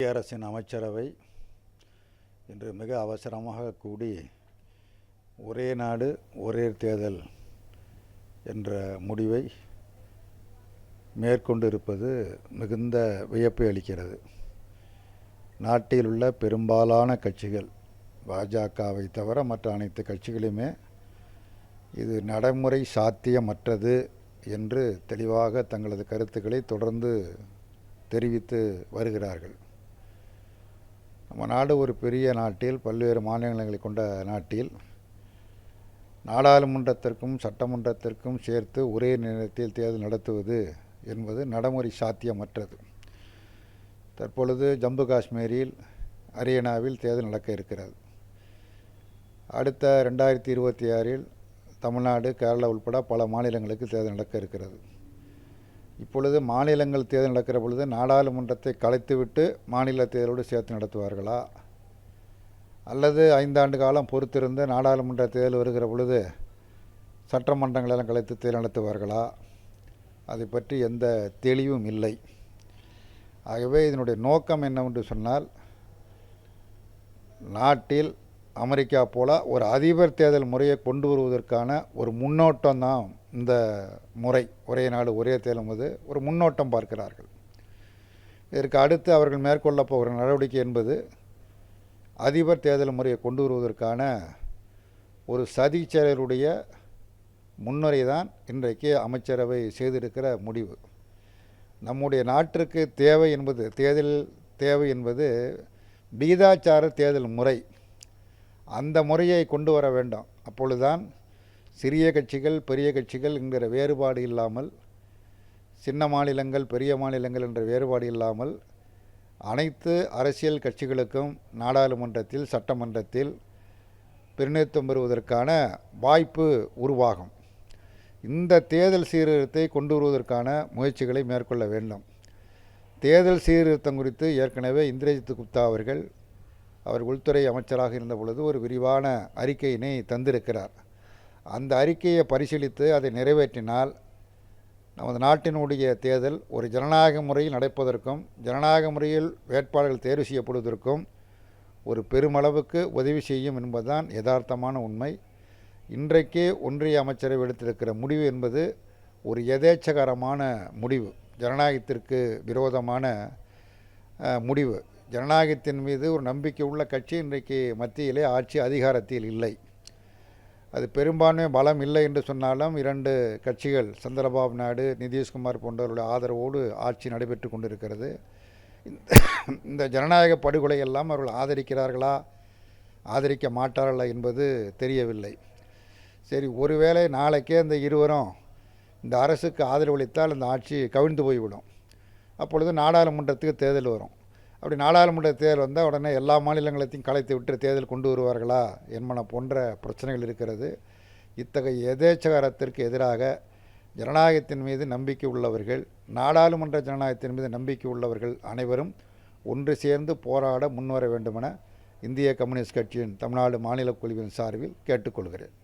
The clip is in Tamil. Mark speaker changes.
Speaker 1: மத்திய அரசின் அமைச்சரவை இன்று மிக அவசரமாக கூடி ஒரே நாடு ஒரே தேர்தல் என்ற முடிவை மேற்கொண்டிருப்பது மிகுந்த வியப்பை அளிக்கிறது. நாட்டில் உள்ள பெரும்பாலான கட்சிகள், பாஜகவை தவிர மற்ற அனைத்து கட்சிகளுமே இது நடைமுறை சாத்தியமற்றது என்று தெளிவாக தங்களது கருத்துக்களை தொடர்ந்து தெரிவித்து வருகிறார்கள். நம்ம நாடு ஒரு பெரிய நாட்டில், பல்வேறு மாநிலங்களை கொண்ட நாட்டில், நாடாளுமன்றத்திற்கும் சட்டமன்றத்திற்கும் சேர்த்து ஒரே நேரத்தில் தேர்தல் நடத்துவது என்பது நடைமுறை சாத்தியமற்றது. தற்பொழுது ஜம்மு காஷ்மீரில், ஹரியானாவில் தேர்தல் நடக்க இருக்கிறது. அடுத்த 2026 தமிழ்நாடு, கேரளா உட்பட பல மாநிலங்களுக்கு தேர்தல் நடக்க இருக்கிறது. இப்பொழுது மாநிலங்கள் தேர்தல் நடக்கிற பொழுது நாடாளுமன்றத்தை கலைத்துவிட்டு மாநில தேர்தலோடு சேர்த்து நடத்துவார்களா, அல்லது 5 ஆண்டு காலம் பொறுத்திருந்து நாடாளுமன்ற தேர்தல் வருகிற பொழுது சட்டமன்றங்களெல்லாம் கலைத்து தேர்தல் நடத்துவார்களா, அதை பற்றி எந்த தெளிவும் இல்லை. ஆகவே இதனுடைய நோக்கம் என்னவென்று சொன்னால், நாட்டில் அமெரிக்கா போல ஒரு அதிபர் தேர்தல் முறையை கொண்டு வருவதற்கான ஒரு முன்னோட்டம் தான் இந்த முறை. ஒரே நாடு ஒரே தேர்தல் என்பது ஒரு முன்னோட்டம் பார்க்கிறார்கள். இதற்கு அடுத்து அவர்கள் மேற்கொள்ள போகிற நடவடிக்கை என்பது அதிபர் தேர்தல் முறையை கொண்டு வருவதற்கான ஒரு சதி செயலருடைய முன்னுரை தான் இன்றைக்கு அமைச்சரவை செய்திருக்கிற முடிவு. நம்முடைய நாட்டிற்கு தேவை என்பது, தேர்தல் தேவை என்பது விகிதாச்சார தேர்தல் முறை. அந்த முறையை கொண்டு வர வேண்டும். அப்பொழுதுதான் சிறிய கட்சிகள் பெரிய கட்சிகள் என்கிற வேறுபாடு இல்லாமல், சின்ன மாநிலங்கள் பெரிய மாநிலங்கள் என்ற வேறுபாடு இல்லாமல், அனைத்து அரசியல் கட்சிகளுக்கும் நாடாளுமன்றத்தில் சட்டமன்றத்தில் பிரதிநிதித்துவம் பெறுவதற்கான வாய்ப்பு உருவாகும். இந்த தேர்தல் சீர்திருத்தத்தை கொண்டு வருவதற்கான முயற்சிகளை மேற்கொள்ள வேண்டும். தேர்தல் சீர்திருத்தம் குறித்து ஏற்கனவே இந்திரஜித் குப்தா அவர்கள் உள்துறை அமைச்சராக இருந்த பொழுது ஒரு விரிவான அறிக்கையினை தந்திருக்கிறார். அந்த அறிக்கையை பரிசீலித்து அதை நிறைவேற்றினால் நமது நாட்டினுடைய தேர்தல் ஒரு ஜனநாயக முறையில் நடப்பதற்கும், ஜனநாயக முறையில் வேட்பாளர்கள் தேர்வு செய்யப்படுவதற்கும் ஒரு பெருமளவுக்கு உதவி செய்யும் என்பதுதான் யதார்த்தமான உண்மை. இன்றைக்கு ஒன்றிய அமைச்சரவை எடுத்திருக்கிற முடிவு என்பது ஒரு எதேச்சகரமான முடிவு, ஜனநாயகத்திற்கு விரோதமான முடிவு. ஜனநாயகத்தின் மீது ஒரு நம்பிக்கை உள்ள கட்சி இன்றைக்கு மத்தியிலே ஆட்சி அதிகாரத்தில் இல்லை. அது பெரும்பான்மை பலம் இல்லை என்று சொன்னாலும் 2 கட்சிகள், சந்திரபாபு நாயுடு, நிதிஷ்குமார் போன்றவர்களுடைய ஆதரவோடு ஆட்சி நடைபெற்று கொண்டிருக்கிறது. இந்த ஜனநாயக படுகொலையெல்லாம் அவர்கள் ஆதரிக்கிறார்களா, ஆதரிக்க மாட்டார்களா என்பது தெரியவில்லை. சரி, ஒருவேளை நாளைக்கே இந்த இருவரும் இந்த அரசுக்கு ஆதரவளித்தால் இந்த ஆட்சி கவிழ்ந்து போய்விடும். அப்பொழுது நாடாளுமன்றத்துக்கு தேர்தல் வரும். அப்படி நாடாளுமன்ற தேர்தல் வந்தால் உடனே எல்லா மாநிலங்களையும் கலைத்து விட்டு தேர்தல் கொண்டு வருவார்களா என்பன போன்ற பிரச்சனைகள் இருக்கிறது. இத்தகைய எதேச்சகாரத்திற்கு எதிராக ஜனநாயகத்தின் மீது நம்பிக்கை உள்ளவர்கள், நாடாளுமன்ற ஜனநாயகத்தின் மீது நம்பிக்கை உள்ளவர்கள் அனைவரும் ஒன்று சேர்ந்து போராட முன்வர வேண்டுமென இந்திய கம்யூனிஸ்ட் கட்சியின் தமிழ்நாடு மாநில குழுவின் சார்பில் கேட்டுக்கொள்கிறேன்.